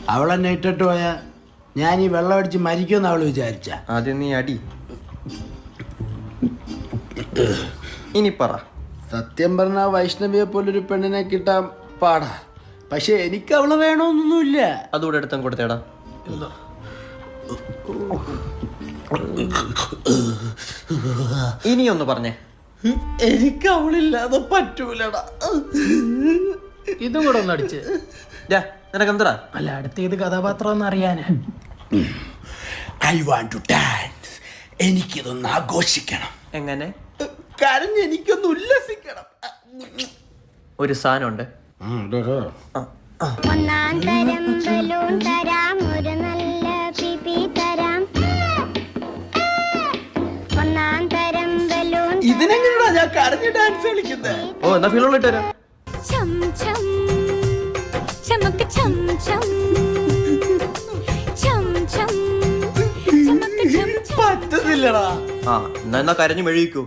അവളെന്നെ ഇട്ടിട്ട് പോയാ ഞാൻ ഈ വെള്ളം അടിച്ച് മരിക്കുമെന്ന് അവള് വിചാരിച്ച. ആദ്യം നീ അടി. ഇനി പറ. സത്യം പറഞ്ഞ വൈഷ്ണവിയെ പോലൊരു പെണ്ണിനെ കിട്ടാൻ പാടാ. പക്ഷെ എനിക്ക് അവളെ വേണമെന്നൊന്നുമില്ല. അതുകൂടെ എടുത്തും കൊടുത്തേടാ. ഇനിയൊന്ന് പറഞ്ഞേ. എനിക്ക് അവളില്ലാതെ പറ്റൂലടാ. ഇതും കൂടെ ഒന്ന് അടിച്ച്. നിനക്കെന്തടാ? അല്ല, അടുത്ത ഏത് കഥാപാത്രം ഒന്ന് അറിയാന്. I want to dance. എനിക്കിതൊന്ന് ആഘോഷിക്കണം. എങ്ങനെ? കരഞ്ഞ് എനിക്കൊന്ന് ഉല്ലസിക്കണം. ഒരു സാധനമുണ്ട്. ഒന്നാം തരം ബലൂൺ തരാം, ഒരു നല്ല പിപി തരാം. ഒന്നാം തരം ബലൂൺ. ഇതിനെങ്ങനെയാ ഞാൻ കരഞ്ഞ് ഡാൻസ് കളിക്കുന്നത്? ഓ, എന്നാ ഫീലുള്ള ഇട്ട് തരാം. ഛം ഛം ചമക്ക് ഛം ഛം ഛം ഛം ചമക്ക് ഛം ഛം. പറ്റുന്നില്ലടാ. എന്നാ കരഞ്ഞു മെഴുകിക്കൂ.